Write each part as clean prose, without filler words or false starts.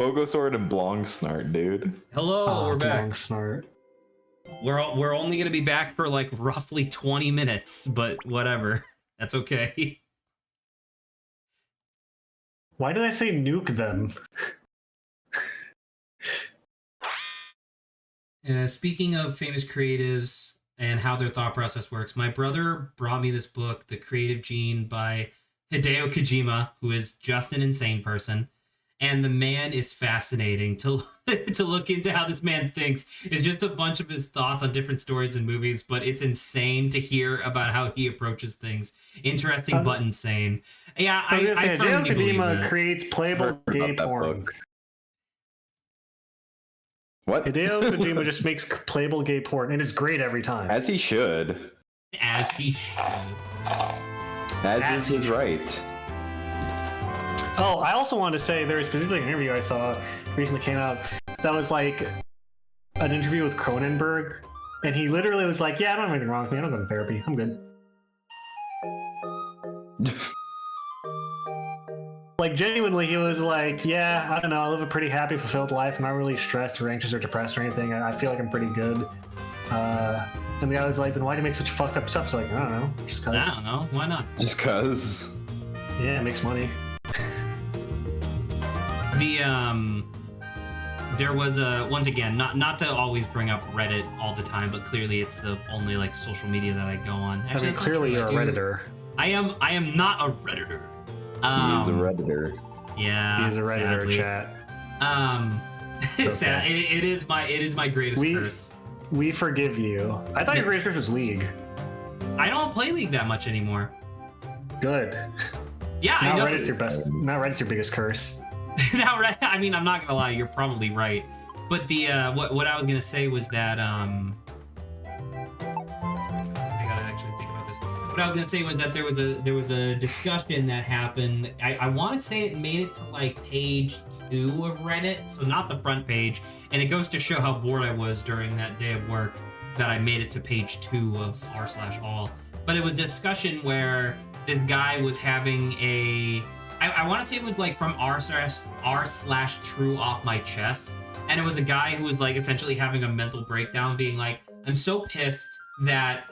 Bogosword and Blongsnart, dude. Hello, we're back. Blongsnart. We're only gonna be back for like roughly 20 minutes, but whatever. That's okay. Why did I say nuke them? Speaking of famous creatives and how their thought process works, my brother brought me this book, The Creative Gene by Hideo Kojima, who is just an insane person. And the man is fascinating to to look into how this man thinks. It's just a bunch of his thoughts on different stories and movies, but it's insane to hear about how he approaches things. Interesting but insane. Yeah, I Hideo firmly believe Kojima that. creates playable gay porn. What? Hideo Kojima just makes playable gay porn, and it's great every time. As he should. As he should. As is his right. Oh, I also wanted to say there was specifically an interview I saw recently came out that was like an interview with Cronenberg, and he literally was like, "Yeah, I don't have anything wrong with me. I don't go to therapy. I'm good." Like genuinely, he was like, "Yeah, I don't know. I live a pretty happy, fulfilled life. I'm not really stressed or anxious or depressed or anything. I feel like I'm pretty good." And the guy was like, "Then why do you make such fucked up stuff?" It's like, I don't know, just cause. I don't know. Why not? Just cause. Yeah, it makes money. There was a, once again, not to always bring up Reddit all the time, but clearly it's the only like social media that I go on. Actually, I mean, clearly you're a Redditor. I am not a Redditor. He's a Redditor. Yeah, He's a Redditor, sadly. chat. It's okay. sad. It is my greatest curse. We forgive you. I thought your greatest curse was League. I don't play League that much anymore. Good. Yeah, now I know. Reddit's your best. Now Reddit's your biggest curse. Now, I mean, I'm not gonna lie, you're probably right. But the what I was gonna say was that I gotta actually think about this. What I was gonna say was that there was a discussion that happened. I want to say it made it to like page 2 of Reddit, so not the front page. And it goes to show how bored I was during that day of work that I made it to page 2 of r/all. But it was a discussion where this guy was having a. I want to say it was like from r/true off my chest, and it was a guy who was like essentially having a mental breakdown, being like, I'm so pissed that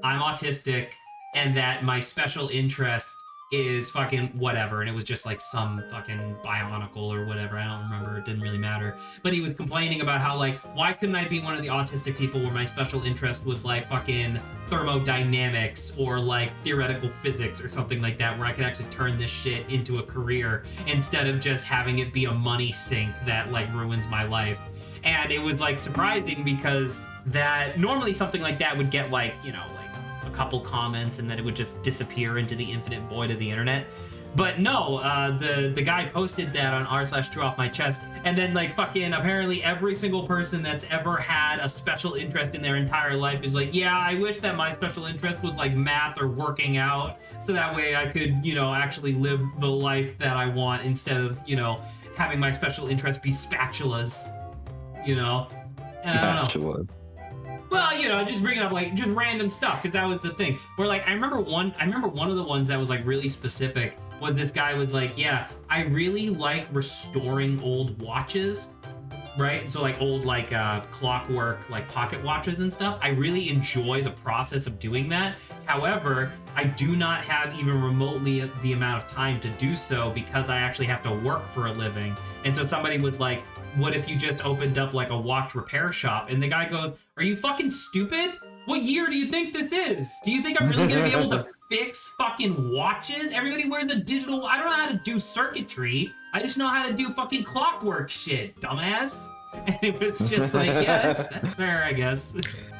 I'm autistic and that my special interest is fucking whatever, and it was just like some fucking bionicle or whatever. I don't remember. It didn't really matter. But he was complaining about how like, why couldn't I be one of the autistic people where my special interest was like fucking thermodynamics or like theoretical physics or something like that, where I could actually turn this shit into a career instead of just having it be a money sink that like ruins my life. And it was like surprising because that normally something like that would get like, you know, like a couple comments and then it would just disappear into the infinite void of the internet. But no, the guy posted that on r/true off my chest, and then like fucking apparently every single person that's ever had a special interest in their entire life is like, yeah, I wish that my special interest was like math or working out, so that way I could, you know, actually live the life that I want instead of, you know, having my special interest be spatulas, you know. And I don't know. Well, you know, just bringing up like just random stuff, because that was the thing. Where like I remember one of the ones that was like really specific was this guy was like, yeah, I really like restoring old watches, right? So like old like clockwork, like pocket watches and stuff. I really enjoy the process of doing that. However, I do not have even remotely the amount of time to do so because I actually have to work for a living. And so somebody was like, what if you just opened up like a watch repair shop? And the guy goes, are you fucking stupid? What year do you think this is? Do you think I'm really gonna be able to fix fucking watches? Everybody wears a digital. I don't know how to do circuitry. I just know how to do fucking clockwork shit, dumbass. And it was just like, yeah, that's fair, I guess.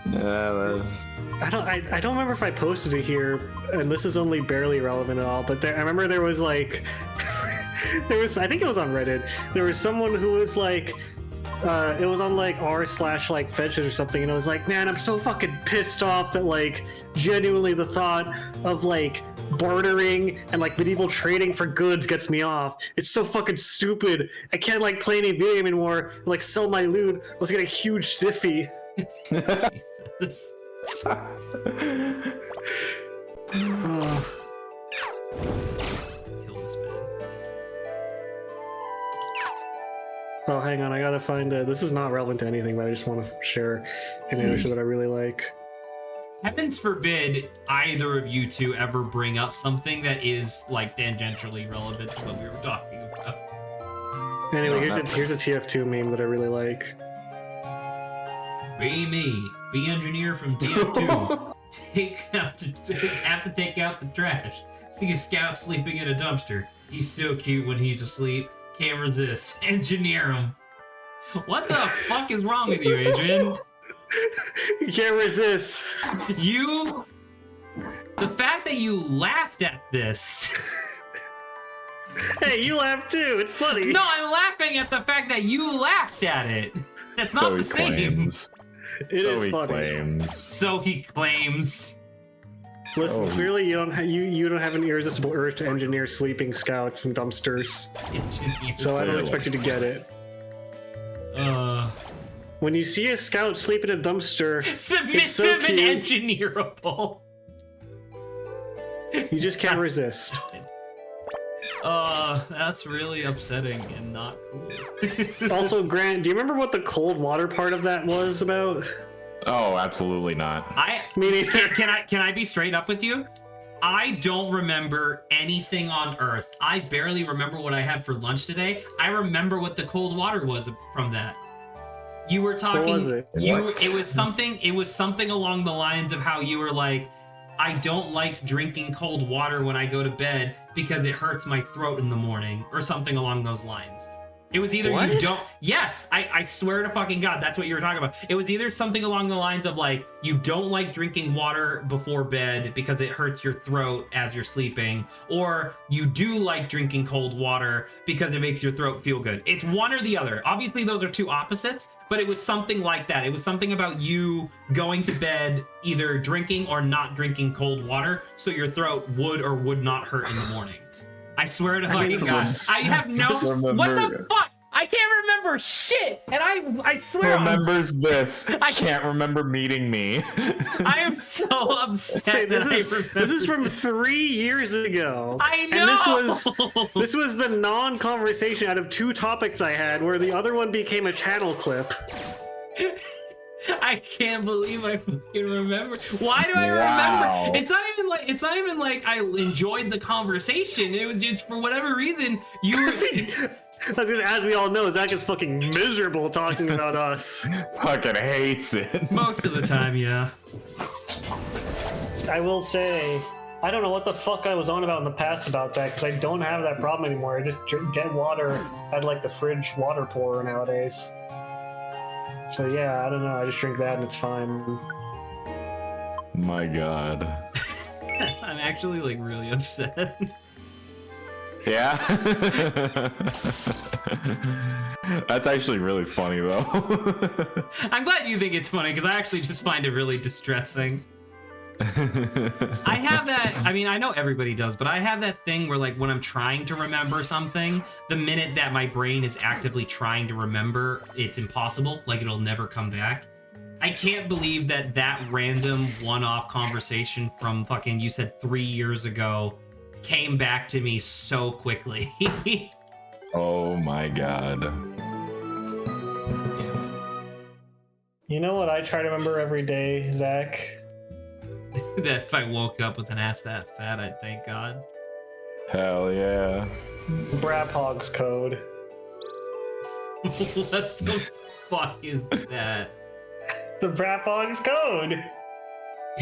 I don't remember if I posted it here, and this is only barely relevant at all. But I remember there was like, I think it was on Reddit. There was someone who was like. It was on like r/like fetches or something, and it was like, man, I'm so fucking pissed off that like genuinely the thought of like bartering and like medieval trading for goods gets me off. It's so fucking stupid. I can't like play any video game anymore, like sell my loot. I was getting a huge stiffy. Jesus. Oh, hang on, I gotta find a. This is not relevant to anything, but I just want to share an animation that I really like. Heavens forbid either of you two ever bring up something that is like tangentially relevant to what we were talking about. Anyway, here's a TF2 meme that I really like. Be me, be engineer from TF2. Have to take out the trash. See a scout sleeping in a dumpster. He's so cute when he's asleep. Can't resist. Engineer him. What the fuck is wrong with you, Adrian? You can't resist. The fact that you laughed at this. Hey, you laugh too. It's funny. No, I'm laughing at the fact that you laughed at it. That's not So the he same. claims. It So is he funny. claims. So he claims. Listen, Oh. clearly you don't have an irresistible urge to engineer sleeping scouts and dumpsters. Engineer. So I don't Clearly. expect you to get it. Uh, When you see a scout sleep in a dumpster, submissive and cute. engineerable. you just can't resist. That's really upsetting and not cool. Also, Grant, do you remember what the cold water part of that was about? Oh, absolutely not. Me neither. Can I be straight up with you? I don't remember anything on Earth. I barely remember what I had for lunch today. I remember what the cold water was from that. You were talking. What was it? What? It was something. It was something along the lines of how you were like, I don't like drinking cold water when I go to bed because it hurts my throat in the morning, or something along those lines. It was either you What? don't. Yes, I swear to fucking God, that's what you were talking about. It was either something along the lines of like, you don't like drinking water before bed because it hurts your throat as you're sleeping, or you do like drinking cold water because it makes your throat feel good. It's one or the other. Obviously, those are two opposites, but it was something like that. It was something about you going to bed either drinking or not drinking cold water, so your throat would or would not hurt in the morning. I swear to fucking God. I have no. What the fuck? I can't remember shit, and I swear. Remembers this. I Can't remember meeting me. I am so upset. Say, that this is from 3 years ago. I know. And this was the non-conversation out of 2 topics I had, where the other one became a channel clip. I can't believe I fucking remember. Why do I Wow. remember? It's not even like I enjoyed the conversation. It was just for whatever reason you were. As we all know, Zach is fucking miserable talking about us. Fucking hates it. Most of the time, yeah. I will say, I don't know what the fuck I was on about in the past about that, because I don't have that problem anymore. I just get water at like the fridge water pourer nowadays. So yeah, I don't know. I just drink that and it's fine. My God. I'm actually like really upset. Yeah. That's actually really funny though. I'm glad you think it's funny because I actually just find it really distressing. I have that. I mean, I know everybody does, but I have that thing where, like, when I'm trying to remember something, the minute that my brain is actively trying to remember, it's impossible. Like, it'll never come back. I can't believe that random one-off conversation from fucking, you said 3 years ago, came back to me so quickly. Oh my God. You know what I try to remember every day, Zach? That if I woke up with an ass that fat, I'd thank God. Hell yeah. Brapog's code. What the fuck is that? The Brapog's code!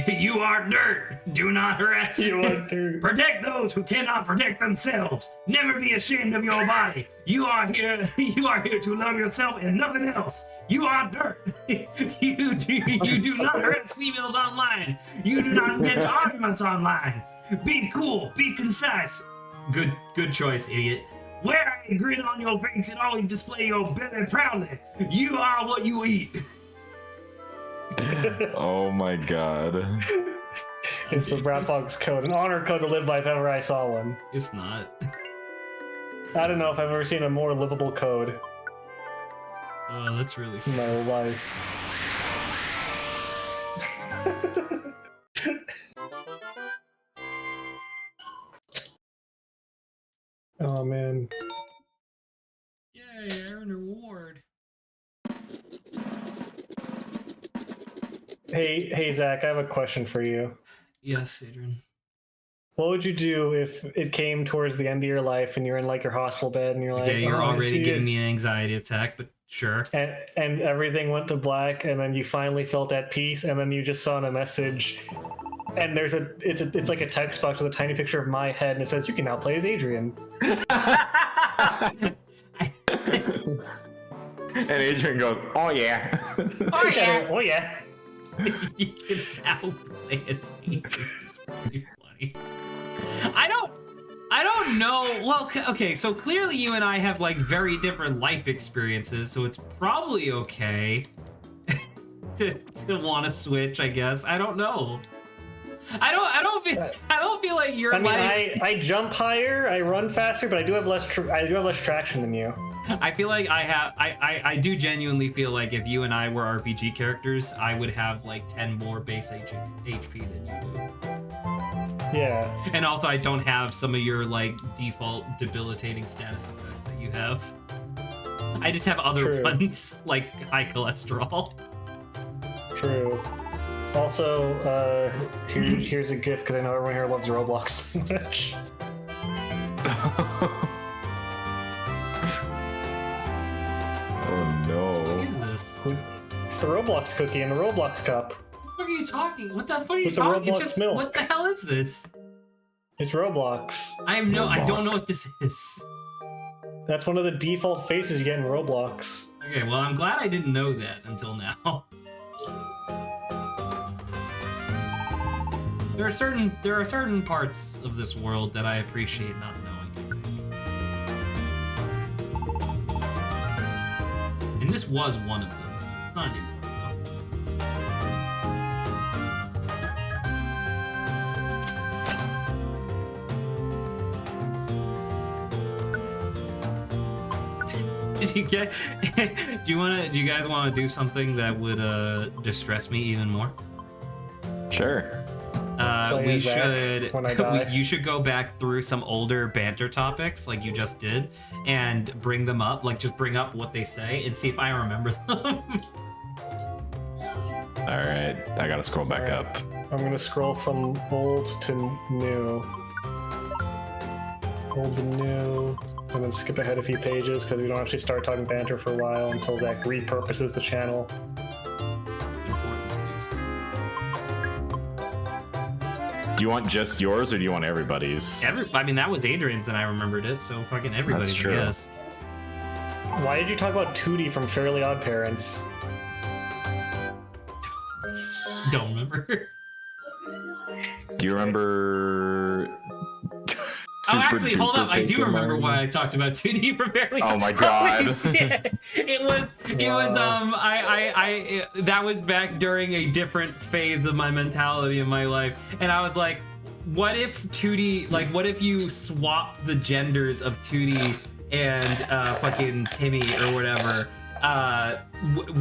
You are dirt. Do not harass. You are dirt. Protect those who cannot protect themselves. Never be ashamed of your body. You are here. You are here to love yourself and nothing else. You are dirt. You do not harass females online. You do not get into arguments online. Be cool. Be concise. Good choice, idiot. Wear a grin on your face and always display your belly proudly. You are what you eat. Oh my God. It's the Brapog's code. An honor code to live by if ever I saw one. It's not. I don't know if I've ever seen a more livable code Oh, that's really in my whole life. Oh man. Yay, I earned a reward. Hey, Zach, I have a question for you. Yes, Adrian. What would you do if it came towards the end of your life and you're in like your hospital bed and you're like, Okay, you're "Oh, I already see giving it," me an anxiety attack, but sure. and everything went to black, and then you finally felt at peace, and then you just saw in a message, and it's like a text box with a tiny picture of my head, and it says you can now play as Adrian. And Adrian goes, "Oh yeah." Oh yeah. Oh yeah. You can now play as Adrian. It's pretty funny. I don't know. Well, okay, so clearly you and I have like very different life experiences, so it's probably okay to want to switch, I guess. I don't know. I don't feel like your I mean, life. I jump higher, I run faster, but I do have less traction than you. I feel like I do genuinely feel like if you and I were RPG characters, I would have like 10 more base HP than you do. Yeah. And also, I don't have some of your like default debilitating status effects that you have. I just have other True. ones like high cholesterol. True. Also, here's a gift because I know everyone here loves Roblox so much. Oh no. What is this? It's the Roblox cookie in the Roblox cup. What are you talking? What the fuck are you With the talking? It's Roblox just milk. what the hell is this? It's Roblox. I don't know what this is. That's one of the default faces you get in Roblox. Okay, well I'm glad I didn't know that until now. There are certain parts of this world that I appreciate not knowing. And this was one of them. It's not anymore. Did you get? Do you guys want to do something that would distress me even more? Sure. Play We as Zach should. when I die. You should go back through some older banter topics, like you just did, and bring them up. Like, just bring up what they say and see if I remember them. All right. I gotta scroll back All right. up. I'm gonna scroll from old to new. Old to new. And then skip ahead a few pages because we don't actually start talking banter for a while until Zach repurposes the channel. Do you want just yours or do you want everybody's? I mean, that was Adrian's, and I remembered it, so fucking everybody's. That's true. I guess. Why did you talk about Tootie from Fairly Odd Parents? Don't remember. Do you remember? Oh, actually, hold up. I do Paper remember Mario? why I talked about 2D for fairly. Oh my god. Holy shit. It was that was back during a different phase of my mentality in my life, and I was like, what if 2D, like, what if you swapped the genders of 2D and fucking Timmy or whatever?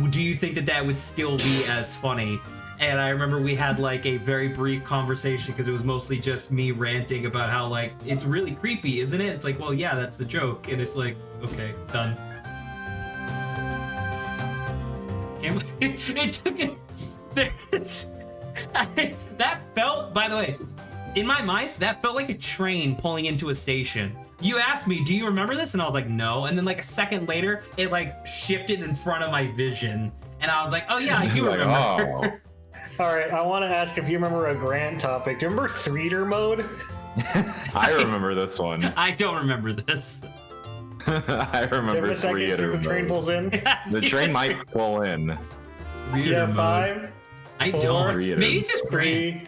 Do you think that would still be as funny? And I remember we had like a very brief conversation because it was mostly just me ranting about how like it's really creepy, isn't it? It's like, well, yeah, that's the joke, and it's like, okay, done. It took it. That felt, by the way, in my mind, that felt like a train pulling into a station. You asked me, do you remember this? And I was like, no. And then like a second later, it like shifted in front of my vision, and I was like, oh yeah, I do Like, remember. oh. All right, I want to ask if you remember a Grant topic. Do you remember Threader mode? I remember this one. I don't remember this. I remember Give it a second, see if the train pulls in. The train might pull in. Yeah, 5, I 4, don't. Reader. Maybe it's just Grant.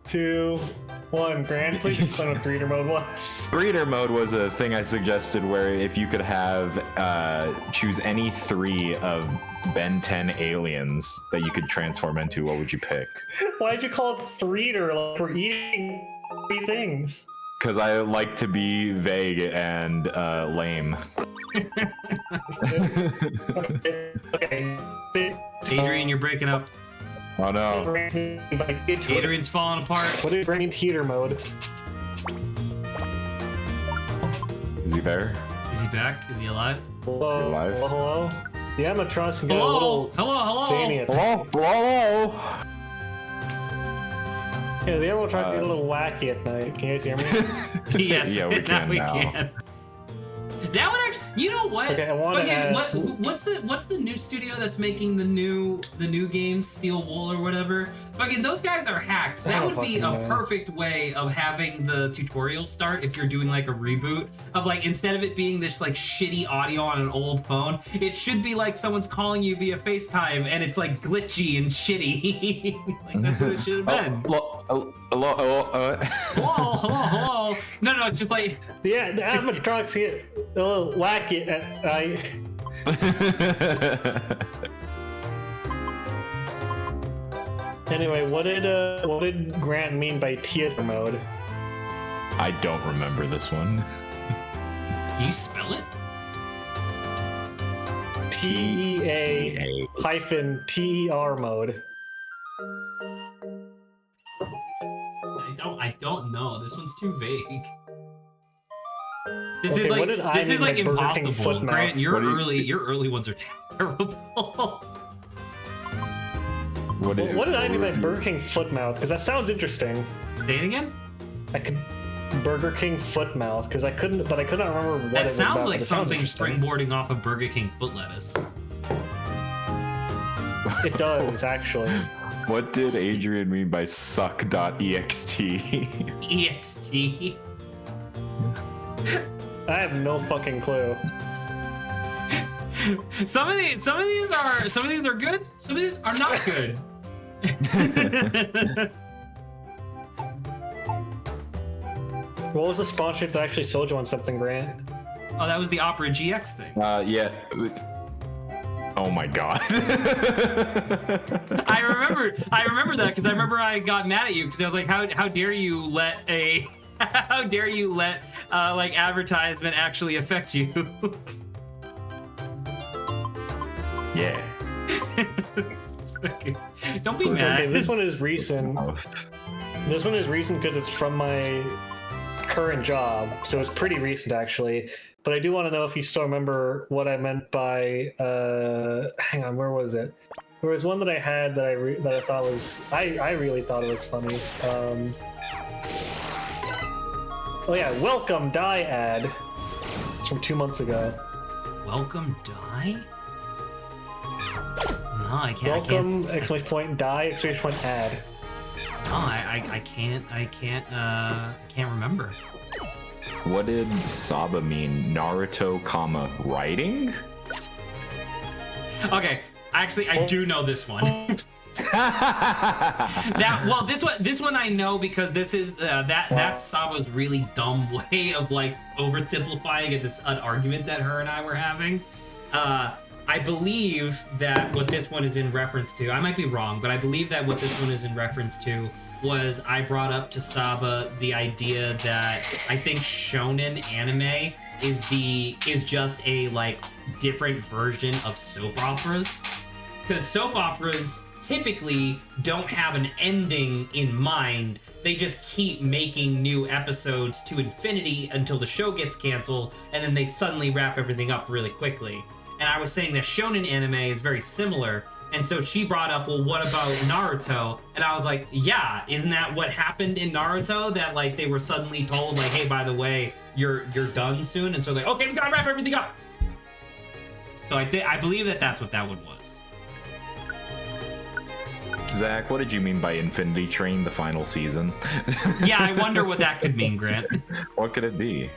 3, 2, 1. Grant, please explain what Threader mode was. Reader mode was a thing I suggested where if you could have choose any 3 of Ben 10 aliens that you could transform into, what would you pick? Why'd you call it Threader? Like we're eating 3 things. Because I like to be vague and lame. Okay. Adrian, you're breaking up. Oh no. Adrian's falling apart. What is Brain Teeter mode? Is he there? Is he back? Is he alive? Hello? You're alive? Hello? The animatronics can get a Hello? little Hello? zany at Hello? Hello? Yeah, the Emerald Truck get a little wacky at night. Can you guys hear me? Yes, Yeah, we now can we now. can. That would actually, you know what? Okay, I want to Fucking- add... what's the new studio that's making the new games, Steel Wool or whatever? Fucking those guys are hacks. I That don't would be a fucking know. perfect way of having the tutorial start if you're doing like a reboot of like, instead of it being this like shitty audio on an old phone, it should be like someone's calling you via FaceTime and it's like glitchy and shitty. Like that's what it should have been. Hello. No, it's just like Yeah, the animatronics get a little wacky at night. Anyway, what did Grant mean by theater mode? I don't remember this one. can you spell it? TEA-TER mode. I don't know. This one's too vague. This Okay, is like what did I this mean is like by Burger King impossible. foot Grant, mouth? your early ones are terrible. What did I mean by Burger King foot mouth? Because that sounds interesting. Say it again. I could Burger King foot mouth because I couldn't remember what it That was sounds about. like but it something interesting. springboarding off of Burger King foot lettuce. It does actually. What did Adrian mean by suck.ext? EXT. I have no fucking clue. Some of these are good. Some of these are not good. What was the sponsorship that actually sold you on something, Grant? Oh, that was the Opera GX thing. Yeah. Oh my god. I remember that because I remember I got mad at you because I was like, how dare you let like advertisement actually affect you? Yeah. Don't be mad. Okay, this one is recent. This one is recent because it's from my current job, so it's pretty recent actually. But I do want to know if you still remember what I meant by. Hang on, where was it? There was one that I had that I thought was. I really thought it was funny. Oh yeah, welcome die ad. It's from 2 months ago. Welcome die? No, I can't. Welcome! I can't. Exclamation point die! Exclamation point ad. No, I can't remember. What did Saba mean? Naruto, writing? Okay, actually, I do know this one. This one I know because this is that's Saba's really dumb way of like oversimplifying an argument that her and I were having. I believe that what this one is in reference to, I might be wrong, but I believe that what this one is in reference to was I brought up to Saba the idea that I think shonen anime is just a like different version of soap operas, because soap operas typically don't have an ending in mind. They just keep making new episodes to infinity until the show gets canceled, and then they suddenly wrap everything up really quickly. And I was saying that shonen anime is very similar. And so she brought up, well, what about Naruto? And I was like, yeah, isn't that what happened in Naruto? That like they were suddenly told, like, hey, by the way, you're done soon. And so like, okay, we gotta wrap everything up. So I believe that that's what that one was. Zach, what did you mean by Infinity Train, the final season? Yeah, I wonder what that could mean, Grant. What could it be?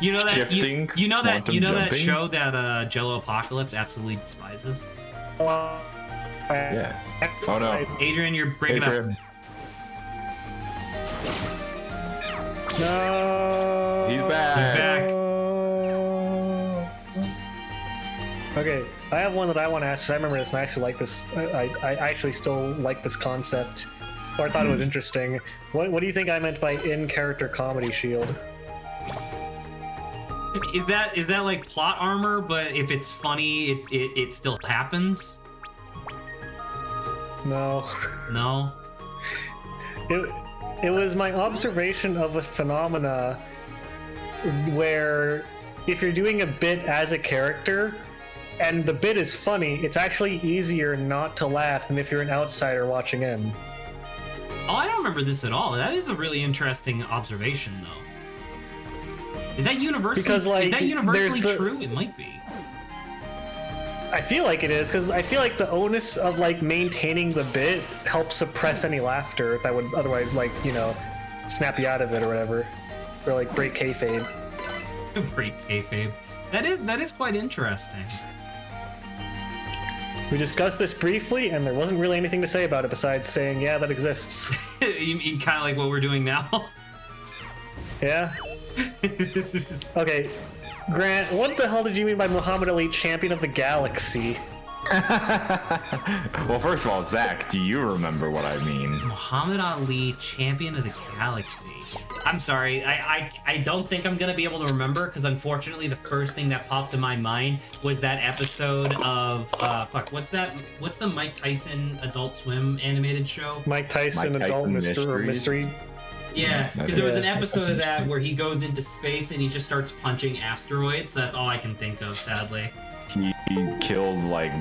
You know that Shifting, you know that jumping? show that Jello Apocalypse absolutely despises. Yeah. Oh no. Adrian, you're breaking Adrian. up. No. He's back. He's back. Okay, I have one that I want to ask. 'Cause I remember this, and I actually like this. I actually still like this concept, or I thought it was interesting. What do you think I meant by in-character comedy shield? Is that like plot armor, but if it's funny, it still happens? No. No. It was my observation of a phenomena where if you're doing a bit as a character and the bit is funny, it's actually easier not to laugh than if you're an outsider watching in. Oh, I don't remember this at all. That is a really interesting observation, though. Is that universally? Because, like, is that universally there's the- true? It might be. I feel like it is, because I feel like the onus of, like, maintaining the bit helps suppress any laughter that would otherwise, like, you know, snap you out of it or whatever. Or, like, break kayfabe. Break kayfabe. That is quite interesting. We discussed this briefly, and there wasn't really anything to say about it besides saying, yeah, that exists. you kind of like what we're doing now. Yeah? Okay, Grant, what the hell did you mean by Muhammad Ali, champion of the galaxy? Well, first of all, Zach, do you remember what I mean? Muhammad Ali, champion of the galaxy. I'm sorry, I don't think I'm gonna be able to remember, because unfortunately the first thing that popped in my mind was that episode of what's the Mike Tyson Adult Swim animated show? Mike Tyson, adult mystery. Yeah, because there was an episode of that where he goes into space and he just starts punching asteroids. So that's all I can think of, sadly. He killed, like,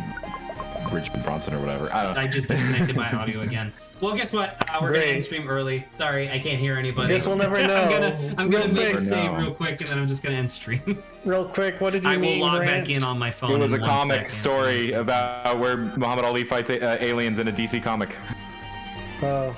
Richard Bronson or whatever. I don't know. I just disconnected my audio again. Well, guess what? We're gonna end stream early. Sorry, I can't hear anybody. Guess we'll never know. I'm gonna make a quick. save real quick, and then I'm just gonna end stream. Real quick, what did you mean, I will log Grant? back in on my phone. It was a in 1 comic second. story about where Muhammad Ali fights aliens in a DC comic. Oh.